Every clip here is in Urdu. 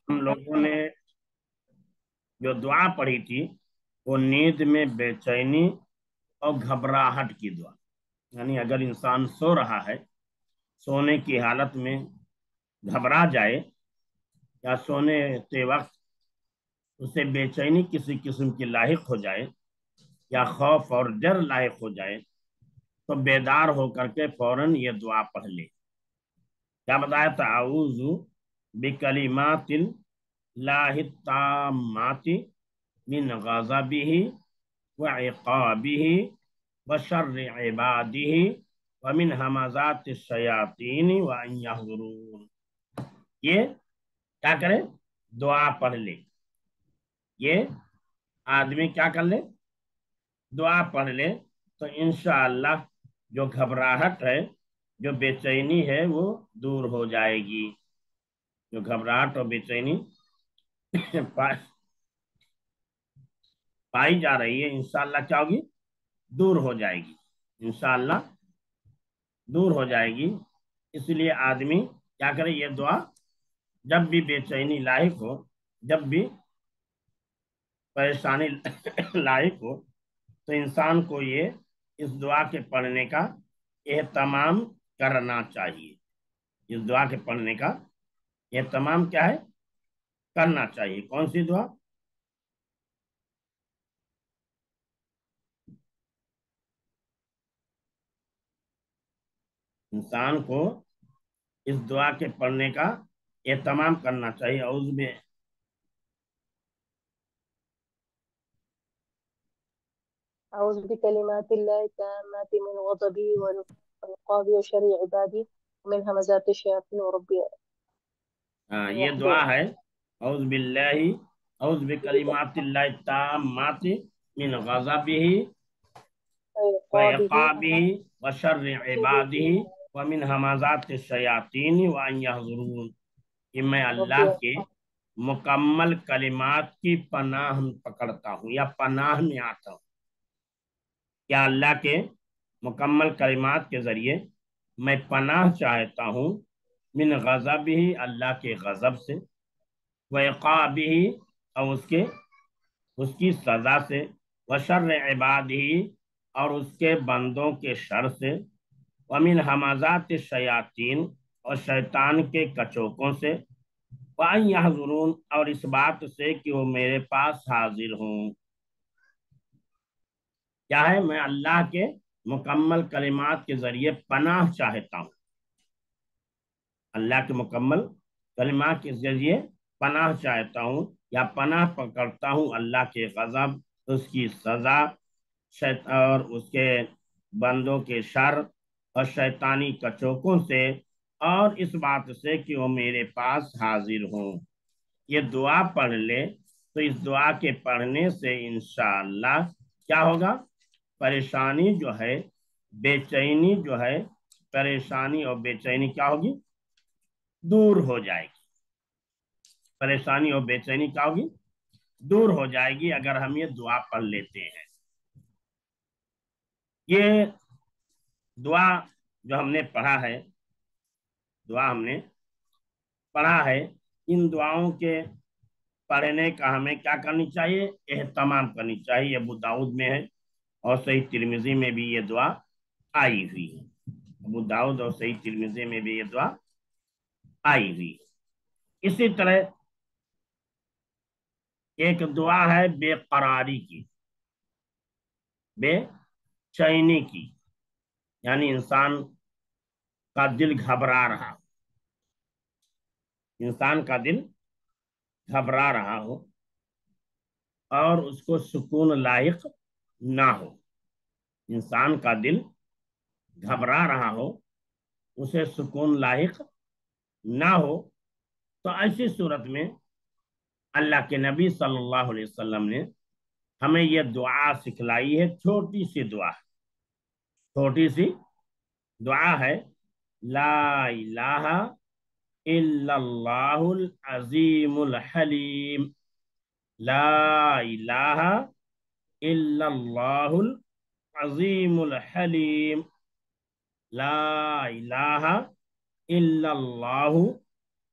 ہم لوگوں نے جو دعا پڑھی تھی وہ نیند میں بے چینی اور گھبراہٹ کی دعا، یعنی اگر انسان سو رہا ہے، سونے کی حالت میں گھبرا جائے یا سونے کے وقت اسے بے چینی کسی قسم کی لاحق ہو جائے یا خوف اور ڈر لاحق ہو جائے تو بیدار ہو کر کے فوراً یہ دعا پڑھ لے۔ کیا بتایا؟ تعوذ بکلمات اللہ التامات من غضبہ وعقابہ وشر عبادہ ومن همزات الشیاطین وان یحضرون۔ یہ کیا کرے؟ دعا پڑھ لے۔ یہ آدمی کیا کر لے؟ دعا پڑھ لے تو انشاءاللہ جو گھبراہٹ ہے، جو بے چینی ہے، وہ دور ہو جائے گی۔ جو گھبراہٹ اور بے چینی پائی جا رہی ہے، انشاءاللہ کیا ہوگی؟ دور ہو جائے گی، انشاءاللہ دور ہو جائے گی۔ اس لیے آدمی کیا کرے؟ یہ دعا جب بھی بے چینی لاحق ہو، جب بھی پریشانی لاحق ہو، تو انسان کو یہ اس دعا کے پڑھنے کا اہتمام کرنا چاہیے۔ اس دعا کے پڑھنے کا اہتمام کیا ہے؟ کرنا چاہیے۔ کون سی دعا؟ انسان کو اس دعا کے پڑھنے کا اہتمام کرنا چاہیے۔ أعوذ بكلمات الله التامات من غضبه وعقابه وشر عبادي ومن همزات الشياطين وربي یہ دعا ہے اعوذ بکلمات اللہ التامات من غضبہ عقابه وعقابہ وشر عبادہ ومن همزات الشیاطین وان یحضرون۔ کہ میں اللہ ربي کے مکمل کلمات کی پناہ پکڑتا ہوں یا پناہ میں آتا ہوں۔ کیا اللہ کے مکمل کلمات کے ذریعے میں پناہ چاہتا ہوں من غضبہ، اللہ کے غضب سے، وعقابہ، اور اس کی سزا سے، وشر عبادہ، اور اس کے بندوں کے شر سے، ومن همزات الشیاطین، اور شیطان کے کچوکوں سے، وان یحضرون، اور اس بات سے کہ وہ میرے پاس حاضر ہوں۔ کیا ہے؟ میں اللہ کے مکمل کلمات کے ذریعے پناہ چاہتا ہوں، اللہ کے مکمل کلمات کے ذریعے پناہ چاہتا ہوں یا پناہ پکڑتا ہوں اللہ کے غضب، اس کی سزا، اور اس کے بندوں کے شر اور شیطانی کچوکوں سے، اور اس بات سے کہ وہ میرے پاس حاضر ہوں۔ یہ دعا پڑھ لے تو اس دعا کے پڑھنے سے انشاءاللہ کیا ہوگا؟ پریشانی جو ہے، بے چینی جو ہے، پریشانی اور بے چینی کیا ہوگی؟ دور ہو جائے گی۔ پریشانی اور بے چینی کیا ہوگی؟ دور ہو جائے گی اگر ہم یہ دعا پڑھ لیتے ہیں۔ یہ دعا جو ہم نے پڑھا ہے، ان دعاؤں کے پڑھنے کا ہمیں کیا کرنی چاہیے؟ اہتمام کرنی چاہیے۔ ابو داؤد میں ہے اور صحیح ترمذی میں بھی یہ دعا آئی ہوئی ہے۔ ابو داؤد اور صحیح ترمذی میں بھی یہ دعا آئی ہوئی ہے۔ اسی طرح ایک دعا ہے بے قراری کی، بے چینی کی، یعنی انسان کا دل گھبرا رہا، انسان کا دل گھبرا رہا ہو اور اس کو سکون لاحق نہ ہو۔ انسان کا دل گھبرا رہا ہو، اسے سکون لاحق نہ ہو، تو ایسی صورت میں اللہ کے نبی صلی اللہ علیہ وسلم نے ہمیں یہ دعا سکھلائی ہے۔ چھوٹی سی دعا ہے، لا الہ الا اللہ العظیم الحلیم، لا الہ الا اللہ العظیم الحلیم، لا الہ الا اللہ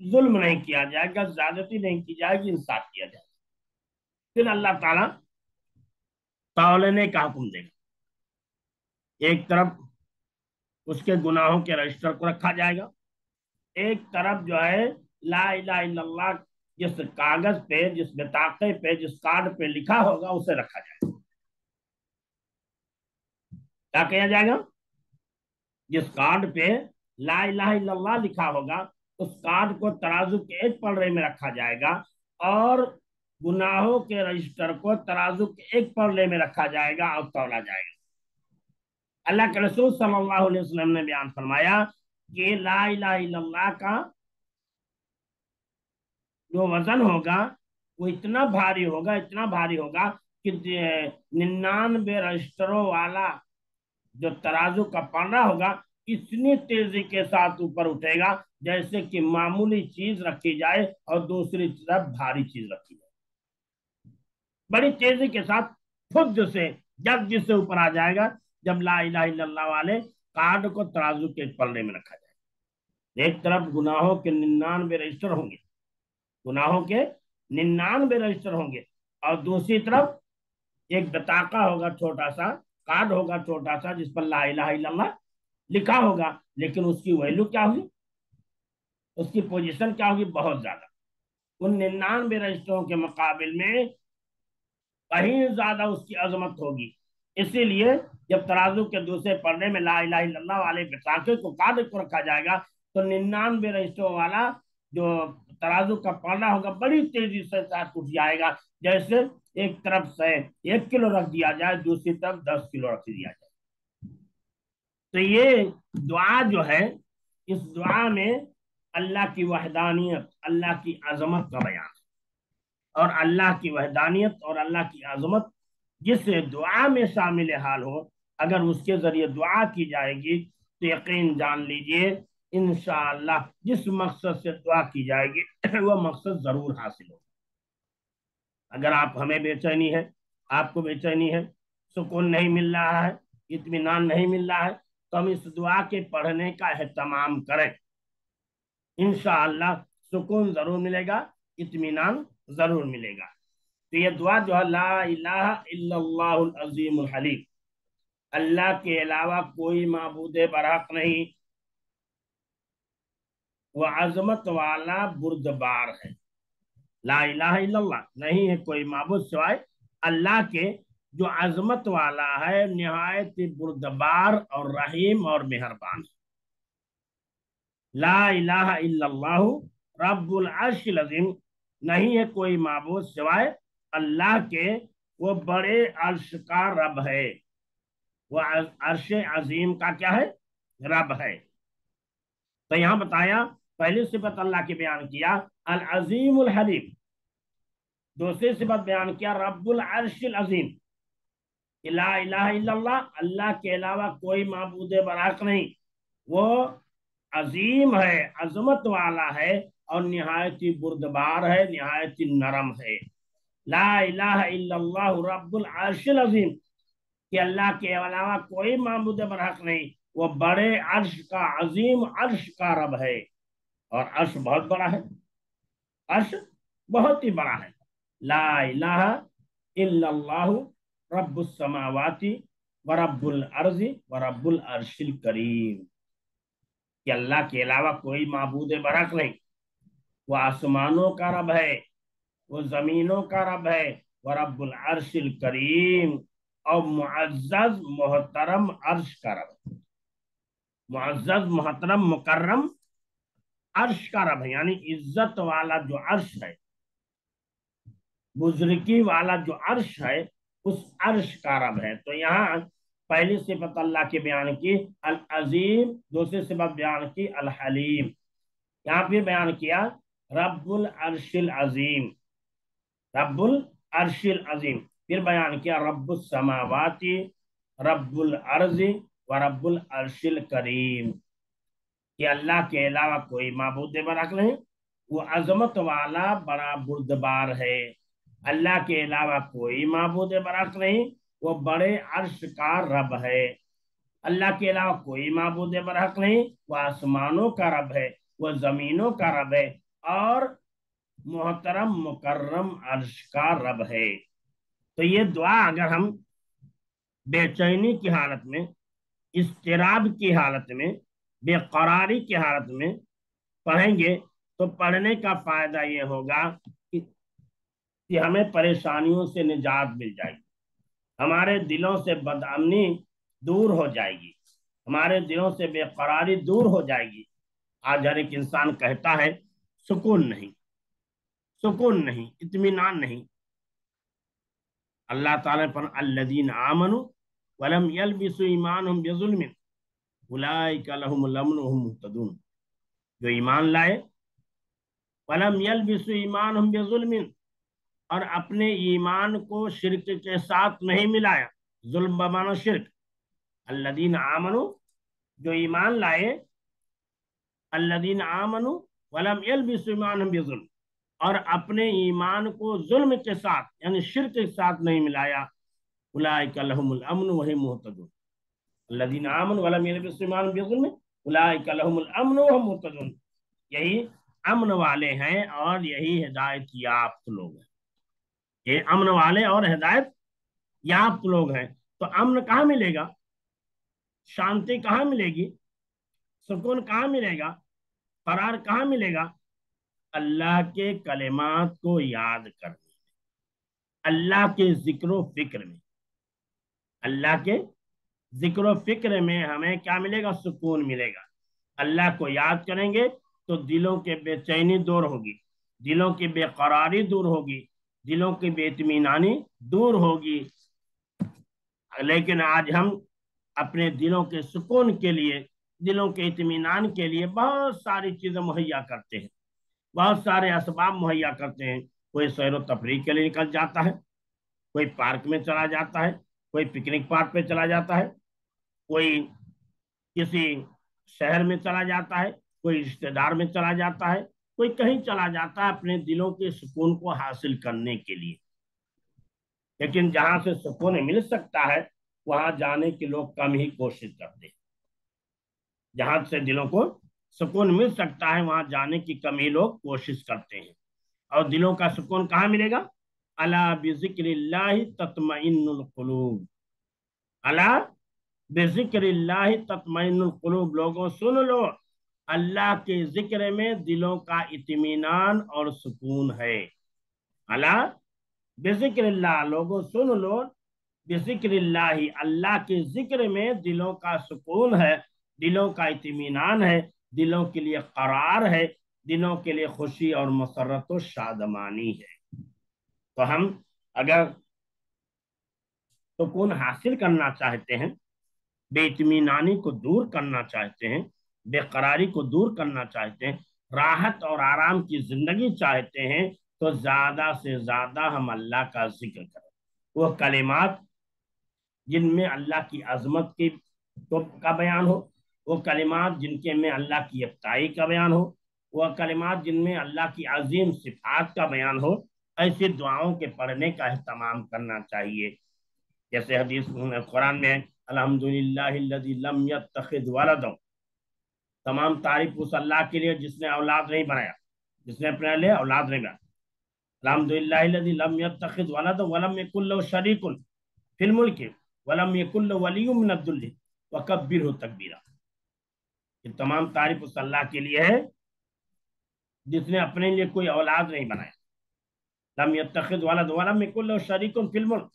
ظلم نہیں کیا جائے گا، زیادتی نہیں کی جائے گی، انصاف کیا جائے گا۔ پھر اللہ تعالیٰ تولنے کا حکم دے گا۔ ایک طرف اس کے گناہوں کے رجسٹر کو رکھا جائے گا، ایک طرف جو ہے لا الہ الا اللہ جس کاغذ پہ، جس بطاقے پہ، جس کارڈ پہ لکھا ہوگا اسے رکھا جائے گا۔ کیا کیا جائے گا؟ جس کارڈ پہ لا الہ الا اللہ لکھا ہوگا اس کارڈ کو ترازو کے ایک پلڑے میں رکھا جائے گا، اور گناہوں کے رجسٹر کو ترازو کے ایک پلڑے میں رکھا جائے گا اور تولا جائے گا۔ اللہ کے رسول صلی اللہ علیہ وسلم نے بیان فرمایا کہ لا الہ الا اللہ کا جو وزن ہوگا وہ اتنا بھاری ہوگا، اتنا بھاری ہوگا کہ 99 رجسٹروں والا جو ترازو کا پلڑا ہوگا اتنی تیزی کے ساتھ اوپر اٹھے گا جیسے کہ معمولی چیز رکھی جائے اور دوسری طرف بھاری چیز رکھی جائے، بڑی تیزی کے ساتھ خود سے جب جس سے اوپر آ جائے گا جب لا الہ الا اللہ والے کارڈ کو ترازو کے پلڑے میں رکھا جائے۔ ایک طرف گناہوں کے 99 رجسٹر ہوں گے، گناہوں کے 99 رجسٹر ہوں گے، اور دوسری طرف ایک بطاقہ ہوگا، چھوٹا سا کارڈ ہوگا، چھوٹا سا، جس پر لا الہ الا اللہ لکھا ہوگا، لیکن اس کی ویلو کیا ہوگی، اس کی پوزیشن کیا ہوگی؟ بہت زیادہ، ان 99 رجسٹروں کے مقابل میں کہیں زیادہ اس کی عظمت ہوگی۔ اسی لیے جب ترازو کے دوسرے پلڑے میں لا الہ الا اللہ والے بطاقے کو، کارڈ کو رکھا جائے گا تو 99 رجسٹروں والا جو ترازو کا پلڑا ہوگا بڑی تیزی سے ساتھ اٹھ جائے گا، جیسے ایک طرف سے 1 کلو رکھ دیا جائے، دوسری طرف 10 کلو رکھ دیا جائے۔ تو یہ دعا جو ہے، اس دعا میں اللہ کی وحدانیت، اللہ کی عظمت کا بیان، اور اللہ کی وحدانیت اور اللہ کی عظمت جس دعا میں شامل حال ہو، اگر اس کے ذریعے دعا کی جائے گی تو یقین جان لیجئے انشاءاللہ جس مقصد سے دعا کی جائے گی وہ مقصد ضرور حاصل ہو۔ اگر آپ ہمیں بے چینی ہے، آپ کو بے چینی ہے، سکون نہیں مل رہا ہے، اطمینان نہیں مل رہا ہے، تو ہم اس دعا کے پڑھنے کا اہتمام کریں، انشاءاللہ سکون ضرور ملے گا، اطمینان ضرور ملے گا۔ تو یہ دعا جو ہے لا الہ الا اللہ العظیم الحلیم، اللہ کے علاوہ کوئی معبود برحق نہیں، وہ عظمت والا بردبار ہے۔ لا الہ الا اللہ، نہیں ہے کوئی معبود سوائے اللہ کے جو عظمت والا ہے، نہایت بردبار اور رحیم اور مہربان ہے۔ لا الہ الا اللہ رب العرش العظیم، نہیں ہے کوئی معبود سوائے اللہ کے وہ بڑے عرش کا رب ہے، وہ عرش عظیم کا کیا ہے؟ رب ہے۔ تو یہاں بتایا پہلی صفت اللہ کی بیان کیا العظیم الحلیم، دوسری صفت بیان کیا رب العرش العظیم، لا الہ الا اللہ، اللہ کے علاوہ کوئی معبود برحق نہیں، وہ عظیم ہے، عظمت والا ہے، اور نہایت بردبار ہے، نہایت نرم ہے۔ لا الہ الا اللہ رب العرش العظیم، کہ اللہ کے علاوہ کوئی معبود برحق نہیں، وہ بڑے عرش کا، عظیم عرش کا رب ہے، اور عرش بہت بڑا ہے، عرش بہت ہی بڑا ہے۔ لا الہ الا اللہ رب السماوات ورب الارض ورب العرش الکریم، کہ اللہ کے علاوہ کوئی معبود برحق نہیں، وہ آسمانوں کا رب ہے، وہ زمینوں کا رب ہے، ورب العرش الکریم، اور معزز محترم عرش کا رب، معزز محترم مکرم عرش کا رب ہے، یعنی عزت والا جو عرش ہے، بزرگی والا جو عرش ہے، اس عرش کا رب ہے۔ تو یہاں پہلی صفت اللہ کی بیان کی العظیم، دوسری صفت بیان کی الحلیم، یہاں پھر بیان کیا رب العرش العظیم، رب العرش العظیم، پھر بیان کیا رب السماوات رب الارض ورب العرش الکریم، کہ اللہ کے علاوہ کوئی معبود برحق نہیں، وہ عظمت والا بڑا بردبار ہے، اللہ کے علاوہ کوئی معبود برحق نہیں، وہ بڑے عرش کا رب ہے، اللہ کے علاوہ کوئی معبود برحق نہیں، وہ آسمانوں کا رب ہے، وہ زمینوں کا رب ہے اور محترم مکرم عرش کا رب ہے۔ تو یہ دعا اگر ہم بے چینی کی حالت میں، اضطراب کی حالت میں، بے قراری کی حالت میں پڑھیں گے تو پڑھنے کا فائدہ یہ ہوگا کہ ہمیں پریشانیوں سے نجات مل جائے گی، ہمارے دلوں سے بدامنی دور ہو جائے گی، ہمارے دلوں سے بے قراری دور ہو جائے گی۔ آج ہر ایک انسان کہتا ہے سکون نہیں، سکون نہیں، اطمینان نہیں۔ اللہ تعالیٰ پر الذین آمنوا ولم یلبسوا ایمانہم بظلم اولئک لہم الامن وہم مہتدون، جو ایمان لائے ولم یلبسوا ایمانہم بظلم، اور اپنے ایمان کو شرک کے ساتھ نہیں ملایا، ظلم بمعنی شرک، الذین آمنوا جو ایمان لائے، الذین آمنوا ولم یلبسوا ایمانہم بظلم، اور اپنے ایمان کو ظلم کے ساتھ یعنی شرک کے ساتھ نہیں ملایا، اولئک لہم الامن وہم مہتدون، الذین آمنوا ولم یلبسوا ایمانہم بظلم اولئک لہم الامن وہم مہتدون، یہی امن والے ہیں اور یہی ہدایت یافتہ لوگ ہیں، یہ امن والے اور ہدایت یافتہ لوگ ہیں۔ تو امن کہاں ملے گا، شانتی کہاں ملے گی، سکون کہاں ملے گا، قرار کہاں ملے گا؟ اللہ کے کلمات کو یاد کرنے میں، اللہ کے ذکر و فکر میں، اللہ کے ذکر و فکر میں ہمیں کیا ملے گا، سکون ملے گا۔ اللہ کو یاد کریں گے تو دلوں کے بے چینی دور ہوگی، دلوں کی بے قراری دور ہوگی، دلوں کی بے اطمینانی دور ہوگی۔ لیکن آج ہم اپنے دلوں کے سکون کے لیے، دلوں کے اطمینان کے لیے بہت ساری چیزیں مہیا کرتے ہیں، بہت سارے اسباب مہیا کرتے ہیں۔ کوئی سیر و تفریح کے لیے نکل جاتا ہے، کوئی پارک میں چلا جاتا ہے، کوئی پکنک اسپاٹ پہ چلا جاتا ہے، کوئی کسی شہر میں چلا جاتا ہے، کوئی رشتہ دار میں چلا جاتا ہے، کوئی کہیں چلا جاتا ہے اپنے دلوں کے سکون کو حاصل کرنے کے لیے۔ لیکن جہاں سے سکون مل سکتا ہے وہاں جانے کے لوگ کم ہی کوشش کرتے ہیں، جہاں سے دلوں کو سکون مل سکتا ہے وہاں جانے کی کم ہی لوگ کوشش کرتے ہیں۔ اور دلوں کا سکون کہاں ملے گا؟ الا بذکر اللہ تطمئن القلوب، الا بذکر اللہ تطمئن القلوب، لوگوں سن لو اللہ کے ذکر میں دلوں کا اطمینان اور سکون ہے۔ الا بذکر اللہ، لوگوں سن لو بذکر اللہ، اللہ کے ذکر میں دلوں کا سکون ہے، دلوں کا اطمینان ہے، دلوں کے لیے قرار ہے، دلوں کے لیے خوشی اور مسرت و شادمانی ہے۔ تو ہم اگر سکون حاصل کرنا چاہتے ہیں، بے اطمینانی کو دور کرنا چاہتے ہیں، بے قراری کو دور کرنا چاہتے ہیں، راحت اور آرام کی زندگی چاہتے ہیں، تو زیادہ سے زیادہ ہم اللہ کا ذکر کریں، وہ کلمات جن میں اللہ کی عظمت کا بیان ہو، وہ کلمات جن کے میں اللہ کی یکتائی کا بیان ہو، وہ کلمات جن میں اللہ کی عظیم صفات کا بیان ہو، ایسی دعاؤں کے پڑھنے کا اہتمام کرنا چاہیے۔ جیسے حدیث قرآن میں الحمدللہ الذی لم یتخذ ولدا، تمام تعریف اس اللہ کے لیے جس نے اولاد نہیں بنایا، جس نے اپنے لیے اولاد نہیں بنایا۔ الحمدللہ الذی لم یتخذ ولدا ولم یکن له شریک فی الملک ولم یکن له ولی من الذل وکبرہ تکبیرا، یہ تمام تعریف اس اللہ کے لیے ہے جس نے اپنے لیے کوئی اولاد نہیں بنایا، لم یتخذ ولدا ولم یکن له شریک فی الملک،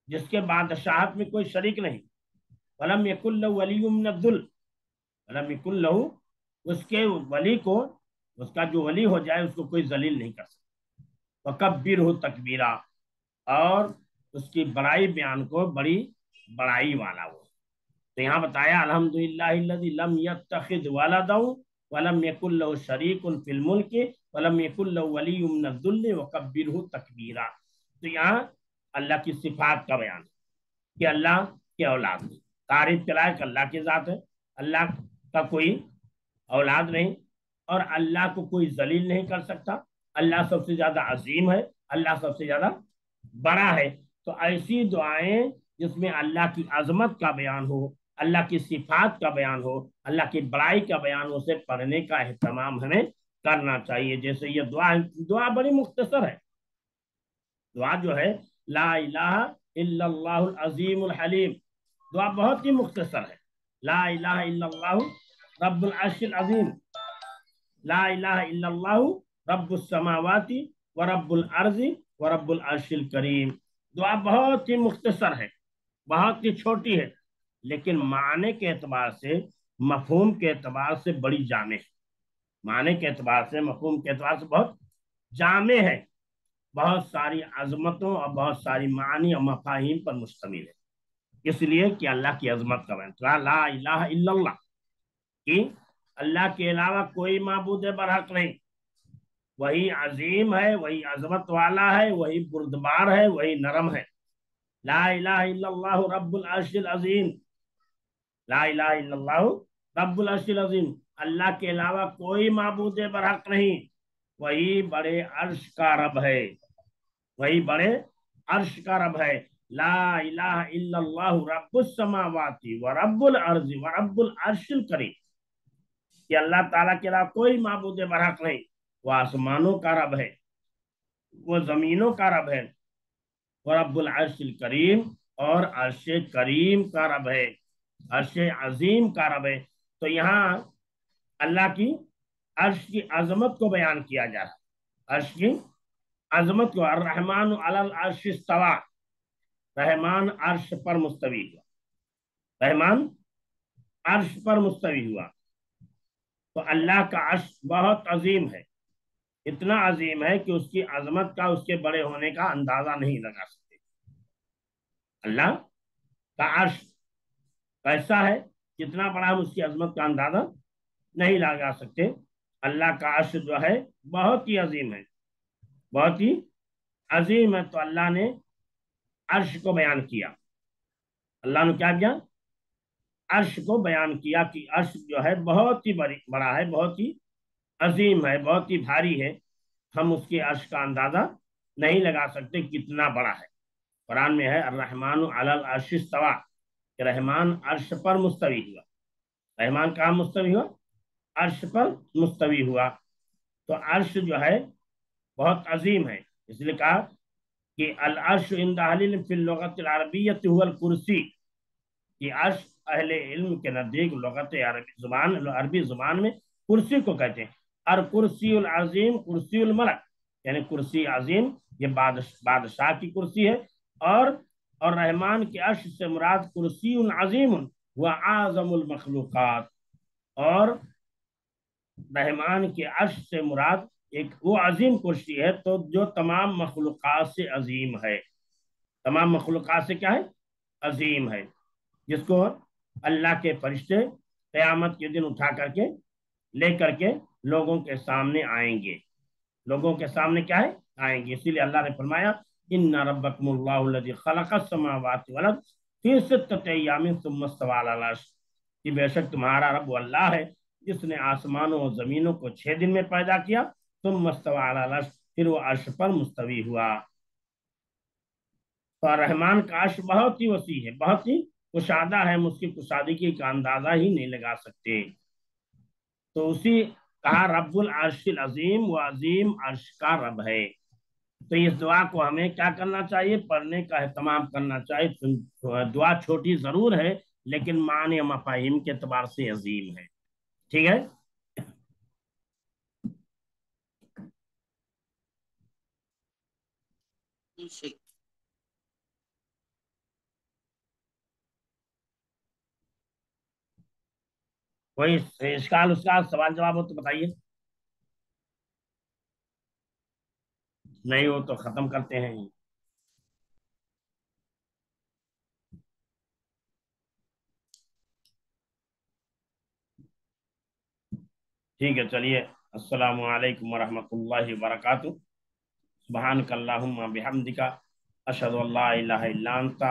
جس کے بادشاہت میں کوئی شریک نہیں، ولم یکن له ولی من الذل، ولم یکن له، اس کے ولی کو، اس کا جو ولی ہو جائے اس کو کوئی ذلیل نہیں کر سکتا، وکبرہ تکبیرا، اور اس کی بڑائی بیان کو بڑی بڑائی والا وہ۔ تو یہاں بتایا الحمدللہ الذی لم یتخذ ولدا ولم یکن له شریک فی الملک ولم یکن له ولی من الذل وکبرہ تکبیرا۔ تو یہاں اللہ کی صفات کا بیان ہے کہ اللہ کی اولاد نہیں، تعریف کے لائق اللہ کی ذات ہے، اللہ کا کوئی اولاد نہیں، اور اللہ کو کوئی ذلیل نہیں کر سکتا، اللہ سب سے زیادہ عظیم ہے، اللہ سب سے زیادہ بڑا ہے۔ تو ایسی دعائیں جس میں اللہ کی عظمت کا بیان ہو، اللہ کی صفات کا بیان ہو، اللہ کی بڑائی کا بیان ہو، اسے پڑھنے کا اہتمام ہمیں کرنا چاہیے۔ جیسے یہ دعا دعا بڑی مختصر ہے، دعا جو ہے لا الہ الا اللہ العظیم الحلیم، دعا بہت ہی مختصر ہے۔ لا الہ الا اللہ رب العرش العظیم، لا الہ الا اللہ رب السماوات ورب الارض ورب العرش الکریم۔ دعا بہت ہی مختصر ہے، بہت ہی چھوٹی ہے، لیکن معنی کے اعتبار سے، مفہوم کے اعتبار سے بڑی جامع ہے۔ معنی کے اعتبار سے، مفہوم کے اعتبار سے بہت جامع ہے، بہت ساری عظمتوں اور بہت ساری معانی اور مفاہیم پر مشتمل ہے۔ اس لیے کہ اللہ کی عظمت کا بیان، لا الہ الا اللہ، کہ اللہ کے علاوہ کوئی معبود برحق نہیں، وہی عظیم ہے، وہی عظمت والا ہے، وہی بردبار ہے، وہی نرم ہے۔ لا الہ الا اللہ رب العرش العظیم، لا الہ الا اللہ رب العرش العظیم، اللہ کے علاوہ کوئی معبود برحق نہیں، وہی بڑے عرش کا رب ہے، وہی بڑے عرش کا رب ہے۔ لا الہ الا اللہ رب السماوات ورب الارض ورب العرش الکریم، کہ اللہ تعالیٰ کے علاوہ کوئی معبود برحق نہیں، وہ آسمانوں کا رب ہے، وہ زمینوں کا رب ہے، ورب العرش الکریم، اور عرش کریم کا رب ہے، عرش عظیم کا رب ہے۔ تو یہاں اللہ کی عرش کی عظمت کو بیان کیا جا رہا ہے، عرش کی عظمت کو۔ الرحمن علی العرش استوى، رحمان عرش پر مستوی ہوا، رحمان عرش پر مستوی ہوا۔ تو اللہ کا عرش بہت عظیم ہے، اتنا عظیم ہے کہ اس کی عظمت کا، اس کے بڑے ہونے کا اندازہ نہیں لگا سکتے۔ اللہ کا عرش کیسا ہے، کتنا بڑا، ہم اس کی عظمت کا اندازہ نہیں لگا سکتے۔ اللہ کا عرش جو ہے بہت ہی عظیم ہے، بہت ہی عظیم ہے۔ تو اللہ نے عرش کو بیان کیا، اللہ نے کیا کیا، عرش کو بیان کیا کہ عرش جو ہے بہت ہی بڑا ہے، بہت ہی عظیم ہے، بہت ہی بھاری ہے، ہم اس کے عرش کا اندازہ نہیں لگا سکتے کتنا بڑا ہے۔ قرآن میں ہے الرحمن علی العرش استوى، کہ رحمان عرش پر مستوی ہوا۔ رحمان کہاں مستوی ہوا، عرش پر مستوی ہوا۔ تو عرش جو ہے بہت عظیم ہے، اس لیے کہا کہ العرش عند اہل العلم فی اللغۃ العربیۃ هو الکرسی، کہ عرش اہل علم کے نزدیک لغت عربی زبان میں کرسی کو کہتے ہیں۔ اور کرسی العظیم کرسی الملک، یعنی کرسی عظیم یہ بادشاہ کی کرسی ہے، اور رحمان کے عرش سے مراد کرسی عظیم و اعظم المخلوقات، اور رحمان کے عرش سے مراد ایک وہ عظیم کرسی ہے تو جو تمام مخلوقات سے عظیم ہے، تمام مخلوقات سے کیا ہے، عظیم ہے، جس کو اللہ کے فرشتے قیامت کے دن اٹھا کر کے لے کر کے لوگوں کے سامنے آئیں گے، لوگوں کے سامنے کیا ہے، آئیں گے۔ اسی لیے اللہ نے فرمایا ان ربکم اللہ الذی خلق السماوات والارض فی ستۃ ایام ثم استوى علی العرش، کہ بے شک تمہارا رب وہ اللہ ہے جس نے آسمانوں اور زمینوں کو 6 دن میں پیدا کیا، ثم استوى علی العرش، پھر وہ عرش پر مستوی ہوا۔ تو رحمان کا عرش بہت ہی وسیع ہے، بہت ہی کشادہ ہے، ہم اس کی کشادگی کا اندازہ ہی نہیں لگا سکتے۔ تو اسی کہا رب العرش العظیم، وہ عظیم عرش کا رب ہے۔ تو اس دعا کو ہمیں کیا کرنا چاہیے، پڑھنے کا اہتمام کرنا چاہیے۔ دعا چھوٹی ضرور ہے لیکن معنی و مفاہیم کے اعتبار سے عظیم ہے، ٹھیک ہے۔ کوئی اشکال سوال جواب ہو تو بتائیے، نہیں ہو تو ختم کرتے ہیں۔ ٹھیک ہے، چلیے، السلام علیکم ورحمۃ اللہ وبرکاتہ۔ سبحانک اللہم بحمدک، اشہد ان لا الہ الا انت